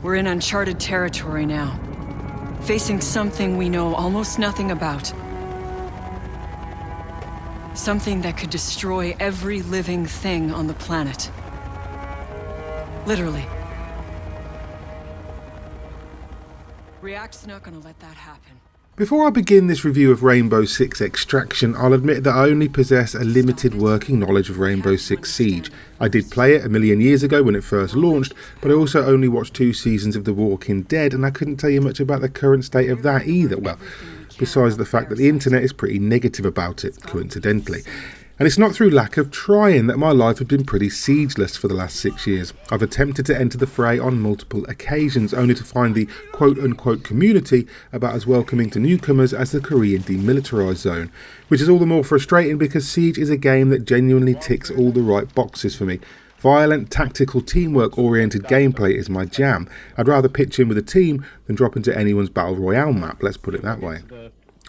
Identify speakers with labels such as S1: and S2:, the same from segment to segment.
S1: We're in uncharted territory now, facing something we know almost nothing about. Something that could destroy every living thing on the planet. Literally. React's not gonna let that happen.
S2: Before I begin this review of Rainbow Six Extraction, I'll admit that I only possess a limited working knowledge of Rainbow Six Siege. I did play it a million years ago when it first launched, but I also only watched 2 seasons of The Walking Dead, and I couldn't tell you much about the current state of that either. Well, besides the fact that the internet is pretty negative about it, coincidentally. And it's not through lack of trying that my life has been pretty siegeless for the last 6 years. I've attempted to enter the fray on multiple occasions, only to find the quote-unquote community about as welcoming to newcomers as the Korean demilitarised zone, which is all the more frustrating because Siege is a game that genuinely ticks all the right boxes for me. Violent, tactical, teamwork-oriented gameplay is my jam. I'd rather pitch in with a team than drop into anyone's Battle Royale map, let's put it that way.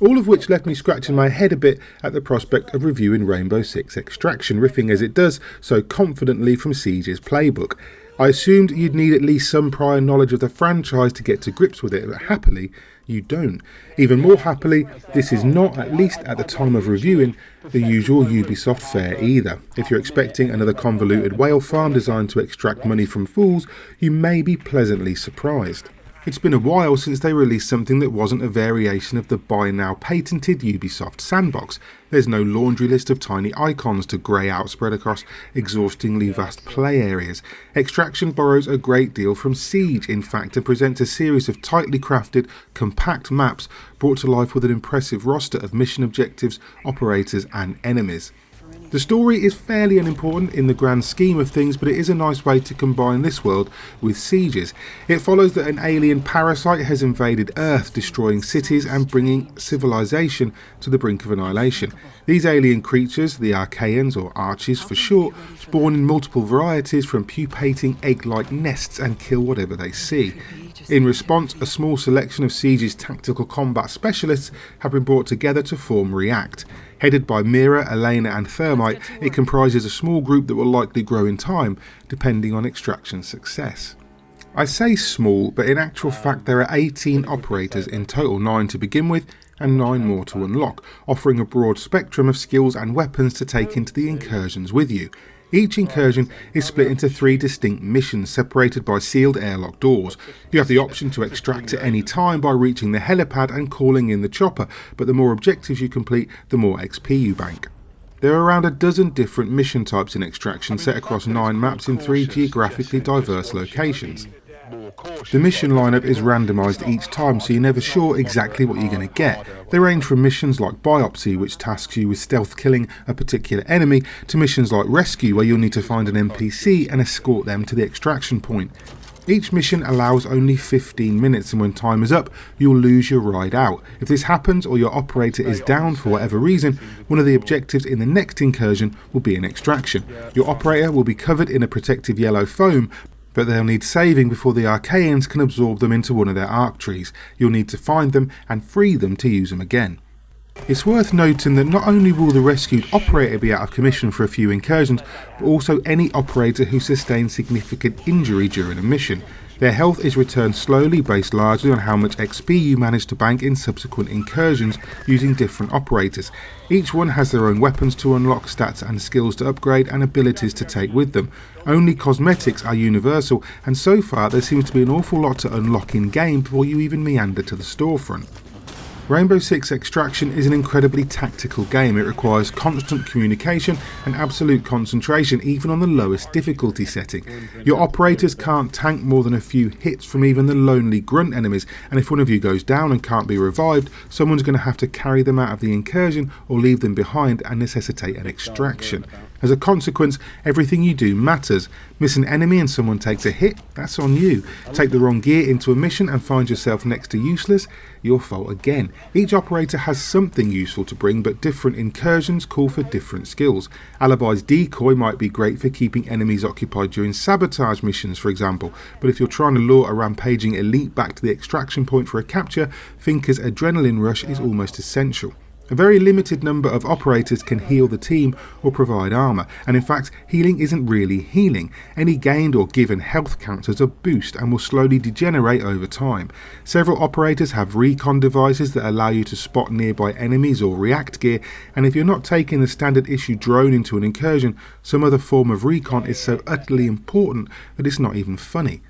S2: All of which left me scratching my head a bit at the prospect of reviewing Rainbow Six Extraction, riffing as it does so confidently from Siege's playbook. I assumed you'd need at least some prior knowledge of the franchise to get to grips with it, but happily, you don't. Even more happily, this is not, at least at the time of reviewing, the usual Ubisoft fare either. If you're expecting another convoluted whale farm designed to extract money from fools, you may be pleasantly surprised. It's been a while since they released something that wasn't a variation of the by now patented Ubisoft sandbox. There's no laundry list of tiny icons to grey out spread across exhaustingly vast play areas. Extraction borrows a great deal from Siege, in fact, and presents a series of tightly crafted, compact maps brought to life with an impressive roster of mission objectives, operators and enemies. The story is fairly unimportant in the grand scheme of things, but it is a nice way to combine this world with Siege's. It follows that an alien parasite has invaded Earth, destroying cities and bringing civilization to the brink of annihilation. These alien creatures, the Archaeans, or Archies for short, spawn in multiple varieties from pupating egg-like nests and kill whatever they see. In response, a small selection of Siege's tactical combat specialists have been brought together to form React. Headed by Mira, Elena and Thermite, it comprises a small group that will likely grow in time, depending on Extraction's success. I say small, but in actual fact there are 18 operators in total, 9 to begin with, and 9 more to unlock, offering a broad spectrum of skills and weapons to take into the incursions with you. Each incursion is split into 3 distinct missions, separated by sealed airlock doors. You have the option to extract at any time by reaching the helipad and calling in the chopper, but the more objectives you complete, the more XP you bank. There are around a dozen different mission types in Extraction, set across 9 maps in 3 geographically diverse locations. The mission lineup is randomised each time, so you're never sure exactly what you're going to get. They range from missions like Biopsy, which tasks you with stealth killing a particular enemy, to missions like Rescue, where you'll need to find an NPC and escort them to the extraction point. Each mission allows only 15 minutes, and when time is up, you'll lose your ride out. If this happens or your operator is down for whatever reason, one of the objectives in the next incursion will be an extraction. Your operator will be covered in a protective yellow foam, but they'll need saving before the Archaeans can absorb them into one of their arc trees. You'll need to find them and free them to use them again. It's worth noting that not only will the rescued operator be out of commission for a few incursions, but also any operator who sustains significant injury during a mission. Their health is returned slowly, based largely on how much XP you manage to bank in subsequent incursions using different operators. Each one has their own weapons to unlock, stats and skills to upgrade, and abilities to take with them. Only cosmetics are universal, and so far there seems to be an awful lot to unlock in game before you even meander to the storefront. Rainbow Six Extraction is an incredibly tactical game. It requires constant communication and absolute concentration, even on the lowest difficulty setting. Your operators can't tank more than a few hits from even the lonely grunt enemies, and if one of you goes down and can't be revived, someone's going to have to carry them out of the incursion or leave them behind and necessitate an extraction. As a consequence, everything you do matters. Miss an enemy and someone takes a hit, that's on you. Take the wrong gear into a mission and find yourself next to useless, your fault again. Each operator has something useful to bring, but different incursions call for different skills. Alibi's decoy might be great for keeping enemies occupied during sabotage missions, for example, but if you're trying to lure a rampaging elite back to the extraction point for a capture, Finker's adrenaline rush is almost essential. A very limited number of operators can heal the team or provide armour, and in fact healing isn't really healing. Any gained or given health counts as a boost and will slowly degenerate over time. Several operators have recon devices that allow you to spot nearby enemies or react gear, and if you're not taking the standard issue drone into an incursion, some other form of recon is so utterly important that it's not even funny.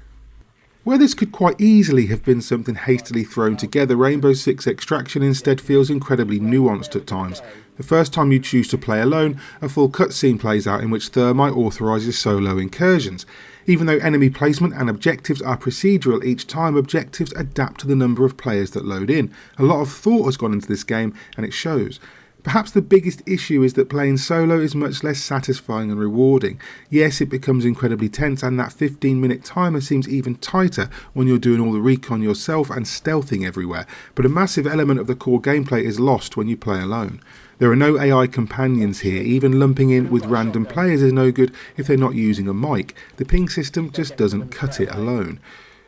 S2: Where this could quite easily have been something hastily thrown together, Rainbow Six Extraction instead feels incredibly nuanced at times. The first time you choose to play alone, a full cutscene plays out in which Thermite authorises solo incursions. Even though enemy placement and objectives are procedural each time, objectives adapt to the number of players that load in. A lot of thought has gone into this game and it shows. Perhaps the biggest issue is that playing solo is much less satisfying and rewarding. Yes, it becomes incredibly tense, and that 15-minute timer seems even tighter when you're doing all the recon yourself and stealthing everywhere, but a massive element of the core gameplay is lost when you play alone. There are no AI companions here, even lumping in with random players is no good if they're not using a mic. The ping system just doesn't cut it alone.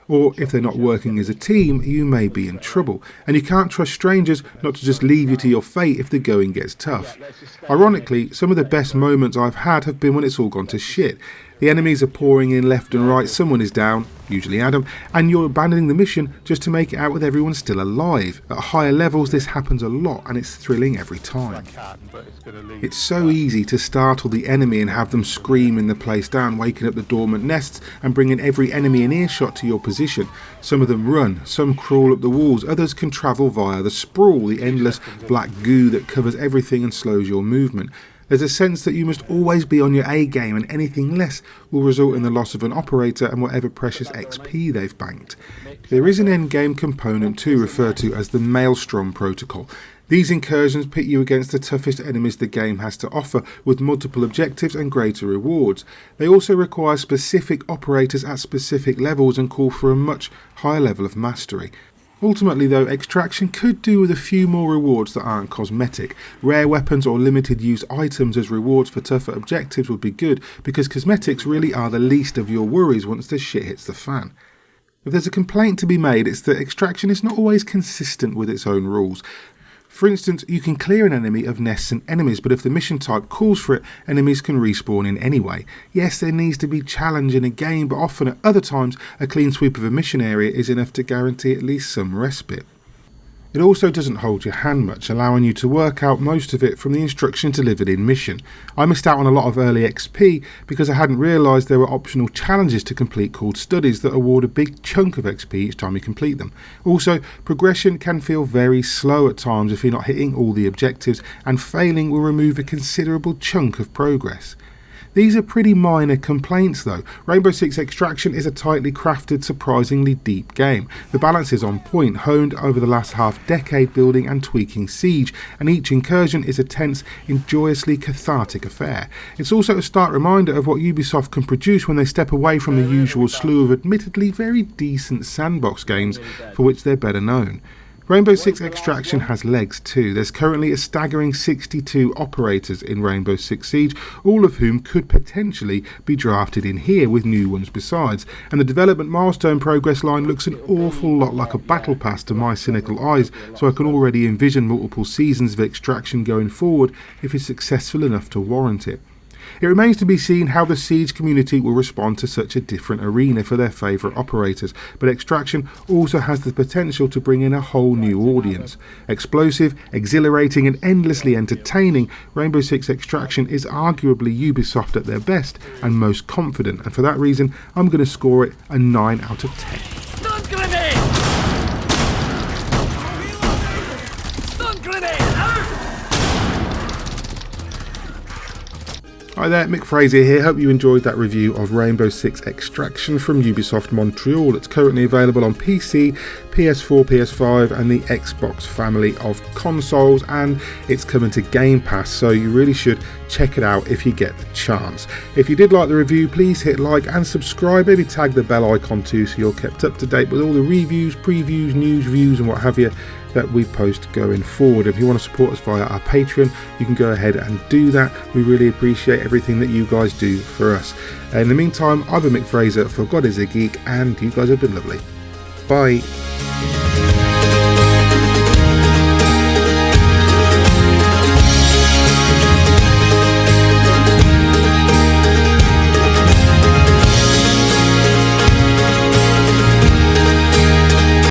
S2: Or if they're not working as a team, you may be in trouble, and you can't trust strangers not to just leave you to your fate if the going gets tough. Ironically, some of the best moments I've had have been when it's all gone to shit. The enemies are pouring in left and right, someone is down, usually Adam, and you're abandoning the mission just to make it out with everyone still alive. At higher levels this happens a lot and it's thrilling every time. It's so easy to startle the enemy and have them screaming the place down, waking up the dormant nests and bringing every enemy in earshot to your position. Some of them run, some crawl up the walls, others can travel via the sprawl, the endless black goo that covers everything and slows your movement. There's a sense that you must always be on your A game, and anything less will result in the loss of an operator and whatever precious XP they've banked. There is an endgame component too, referred to as the Maelstrom protocol. These incursions pit you against the toughest enemies the game has to offer, with multiple objectives and greater rewards. They also require specific operators at specific levels and call for a much higher level of mastery. Ultimately though, Extraction could do with a few more rewards that aren't cosmetic. Rare weapons or limited use items as rewards for tougher objectives would be good, because cosmetics really are the least of your worries once the shit hits the fan. If there's a complaint to be made, it's that Extraction is not always consistent with its own rules. For instance, you can clear an enemy of nests and enemies, but if the mission type calls for it, enemies can respawn in anyway. Yes, there needs to be challenge in a game, but often at other times, a clean sweep of a mission area is enough to guarantee at least some respite. It also doesn't hold your hand much, allowing you to work out most of it from the instruction delivered in mission. I missed out on a lot of early XP because I hadn't realised there were optional challenges to complete called studies that award a big chunk of XP each time you complete them. Also, progression can feel very slow at times if you're not hitting all the objectives, and failing will remove a considerable chunk of progress. These are pretty minor complaints though. Rainbow Six Extraction is a tightly crafted, surprisingly deep game. The balance is on point, honed over the last half decade building and tweaking Siege, and each incursion is a tense, joyously cathartic affair. It's also a stark reminder of what Ubisoft can produce when they step away from the usual slew of admittedly very decent sandbox games for which they're better known. Rainbow Six Extraction has legs too. There's currently a staggering 62 operators in Rainbow Six Siege, all of whom could potentially be drafted in here, with new ones besides, and the development milestone progress line looks an awful lot like a battle pass to my cynical eyes, so I can already envision multiple seasons of Extraction going forward if it's successful enough to warrant it. It remains to be seen how the Siege community will respond to such a different arena for their favourite operators, but Extraction also has the potential to bring in a whole new audience. Explosive, exhilarating and endlessly entertaining, Rainbow Six Extraction is arguably Ubisoft at their best and most confident, and for that reason I'm going to score it a 9 out of 10.
S3: Stun grenade! Stun grenade!
S2: Hi there, Mick Fraser here. Hope you enjoyed that review of Rainbow Six Extraction from Ubisoft Montreal. It's currently available on PC, PS4, PS5 and the Xbox family of consoles, and it's coming to Game Pass, so you really should check it out if you get the chance. If you did like the review, please hit like and subscribe, maybe tag the bell icon too so you're kept up to date with all the reviews, previews, news, views and what have you that we post going forward. If you want to support us via our Patreon, you can go ahead and do that. We really appreciate everything that you guys do for us. In the meantime, I've been Mick Fraser for God is a Geek, and you guys have been lovely. Bye.